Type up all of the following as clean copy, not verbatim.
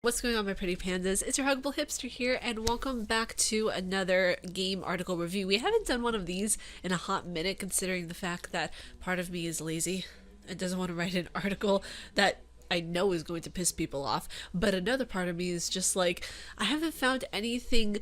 What's going on, my pretty pandas? It's your Huggable Hipster here, and welcome back to another game article review. We haven't done one of these in a hot minute, considering the fact that part of me is lazy and doesn't want to write an article that I know is going to piss people off, but another part of me is just like, I haven't found anything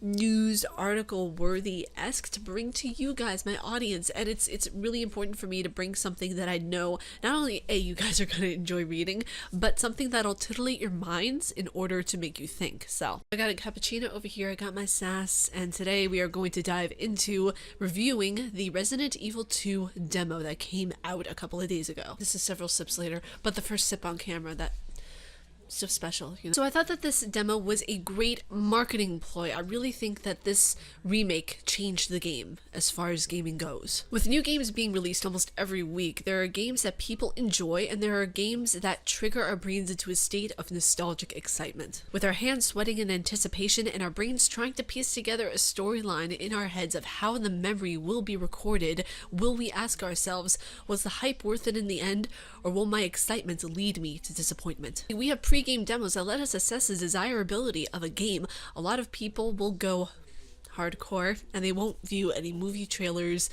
news article worthy-esque to bring to you guys, my audience, and it's really important for me to bring something that I know not only you guys are going to enjoy reading, but something that'll titillate your minds in order to make you think. So I got a cappuccino over here, I got my sass, and today we are going to dive into reviewing the Resident Evil 2 demo that came out a couple of days ago. This is several sips later, but the first sip on camera, that so special, you know. So I thought that this demo was a great marketing ploy. I really think that this remake changed the game as far as gaming goes. With new games being released almost every week, there are games that people enjoy and there are games that trigger our brains into a state of nostalgic excitement. With our hands sweating in anticipation and our brains trying to piece together a storyline in our heads of how the memory will be recorded, will we ask ourselves, was the hype worth it in the end, or will my excitement lead me to disappointment? We have pre-game demos that let us assess the desirability of a game. A lot of people will go hardcore and they won't view any movie trailers,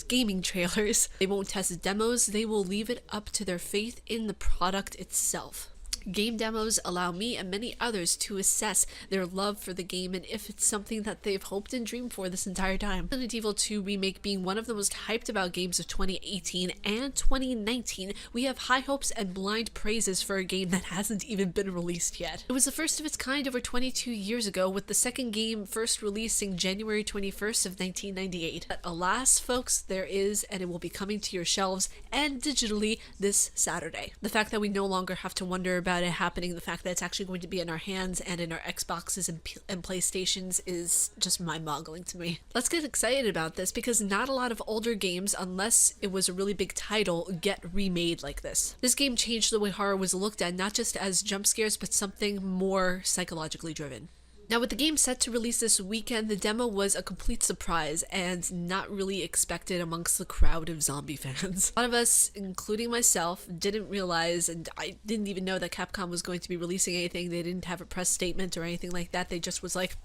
gaming trailers. They won't test demos. They will leave it up to their faith in the product itself. Game demos allow me and many others to assess their love for the game and if it's something that they've hoped and dreamed for this entire time. Resident Evil 2 Remake being one of the most hyped about games of 2018 and 2019, we have high hopes and blind praises for a game that hasn't even been released yet. It was the first of its kind over 22 years ago, with the second game first releasing January 21st of 1998. But alas, folks, there is, and it will be coming to your shelves and digitally this Saturday. The fact that we no longer have to wonder about it happening, the fact that it's actually going to be in our hands and in our Xboxes and PlayStations is just mind-boggling to me. Let's get excited about this because not a lot of older games, unless it was a really big title, get remade like this. This game changed the way horror was looked at, not just as jump scares, but something more psychologically driven. Now, with the game set to release this weekend, the demo was a complete surprise and not really expected amongst the crowd of zombie fans. A lot of us, including myself, didn't realize, and I didn't even know that Capcom was going to be releasing anything. They didn't have a press statement or anything like that. They just was like,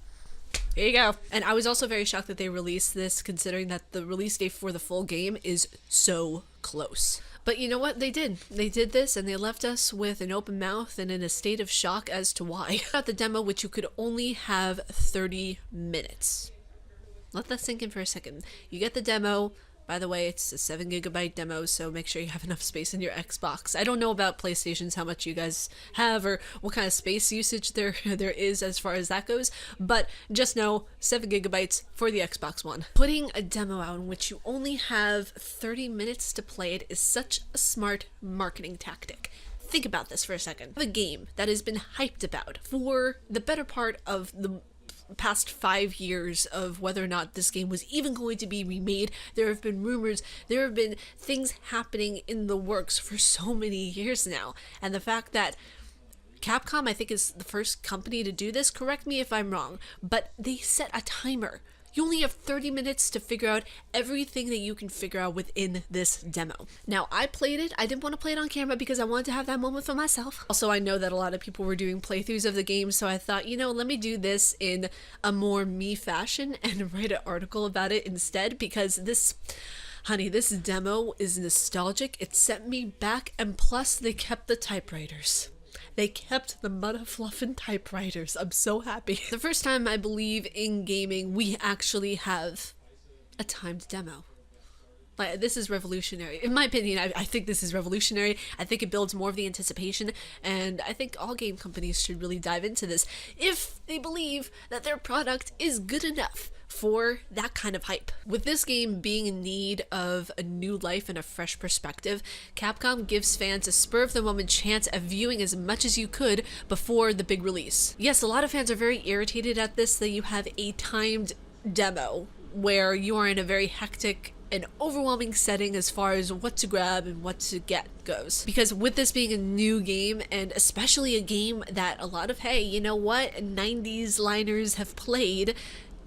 here you go. And I was also very shocked that they released this, considering that the release date for the full game is so close. But you know what? They did. They did this and they left us with an open mouth and in a state of shock as to why. About the demo, which you could only have 30 minutes. Let that sink in for a second. You get the demo. By the way, it's a 7 GB demo, so make sure you have enough space in your Xbox. I don't know about PlayStations, how much you guys have or what kind of space usage there is as far as that goes, but just know 7 GB for the Xbox One. Putting a demo out in which you only have 30 minutes to play it is such a smart marketing tactic. Think about this for a second. A game that has been hyped about for the better part of the past 5 years of whether or not this game was even going to be remade. There have been rumors, there have been things happening in the works for so many years now, and the fact that Capcom, I think, is the first company to do this, correct me if I'm wrong, but they set a timer. You only have 30 minutes to figure out everything that you can figure out within this demo. Now, I played it. I didn't want to play it on camera because I wanted to have that moment for myself. Also, I know that a lot of people were doing playthroughs of the game, so I thought, you know, let me do this in a more me fashion and write an article about it instead, because this demo is nostalgic. It sent me back, and plus they kept the typewriters. They kept the motherfluffin' typewriters. I'm so happy. The first time, I believe, in gaming, we actually have a timed demo. Like, this is revolutionary. In my opinion, I think this is revolutionary. I think it builds more of the anticipation, and I think all game companies should really dive into this if they believe that their product is good enough for that kind of hype. With this game being in need of a new life and a fresh perspective, Capcom gives fans a spur of the moment chance at viewing as much as you could before the big release. Yes, a lot of fans are very irritated at this, that you have a timed demo where you are in a very hectic an overwhelming setting as far as what to grab and what to get goes. Because with this being a new game, and especially a game that a lot of, hey, you know what, 90s liners have played,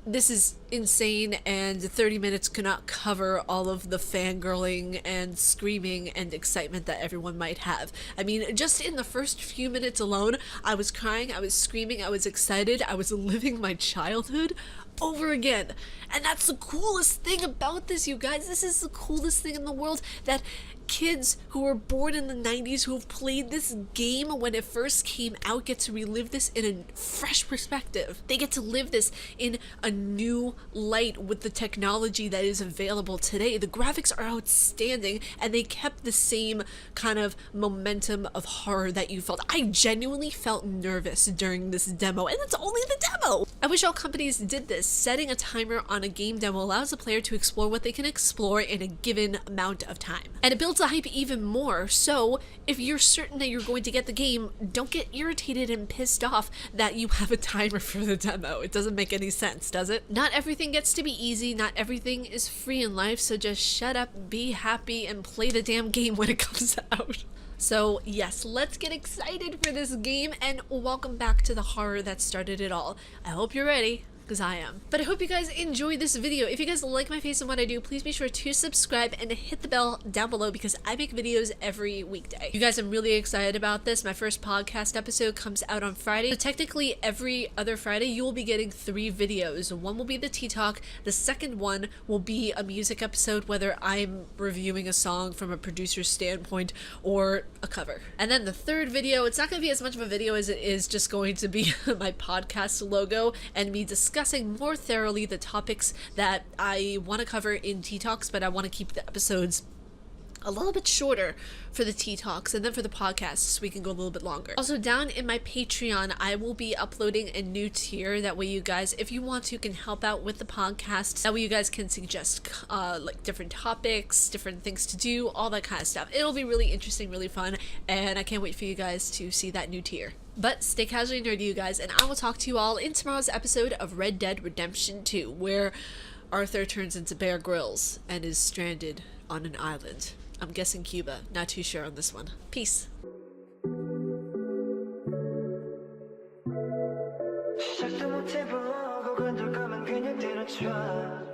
this is insane, and 30 minutes cannot cover all of the fangirling and screaming and excitement that everyone might have. I mean, just in the first few minutes alone, I was crying, I was screaming, I was excited, I was living my childhood over again. And that's the coolest thing about this, you guys. This is the coolest thing in the world, that kids who were born in the 90s, who have played this game when it first came out, get to relive this in a fresh perspective. They get to live this in a new light with the technology that is available today. The graphics are outstanding, and they kept the same kind of momentum of horror that you felt. I genuinely felt nervous during this demo, and it's only the demo. I wish all companies did this. Setting a timer on a game demo allows the player to explore what they can explore in a given amount of time. And it builds the hype even more, so if you're certain that you're going to get the game, don't get irritated and pissed off that you have a timer for the demo. It doesn't make any sense, does it? Not everything gets to be easy, not everything is free in life, so just shut up, be happy, and play the damn game when it comes out. So yes, let's get excited for this game, and welcome back to the horror that started it all. I hope you're ready, because I am. But I hope you guys enjoyed this video. If you guys like my face and what I do, please be sure to subscribe and hit the bell down below, because I make videos every weekday. You guys, I'm really excited about this. My first podcast episode comes out on Friday. So technically every other Friday you will be getting 3 videos. One will be the Tea Talk. The second one will be a music episode, whether I'm reviewing a song from a producer's standpoint or a cover. And then the third video, it's not going to be as much of a video as it is just going to be my podcast logo and me discussing more thoroughly the topics that I want to cover in Tea Talks, but I want to keep the episodes a little bit shorter for the Tea Talks, and then for the podcast so we can go a little bit longer. Also, down in my Patreon, I will be uploading a new tier. That way you guys, if you want to, can help out with the podcast. That way you guys can suggest like different topics, different things to do, all that kind of stuff. It'll be really interesting, really fun, and I can't wait for you guys to see that new tier. But stay casually nerdy, you guys, and I will talk to you all in tomorrow's episode of Red Dead Redemption 2, where Arthur turns into Bear Grylls and is stranded on an island. I'm guessing Cuba. Not too sure on this one. Peace. 시작도 못해 보고 건들거면 그냥 때려쳐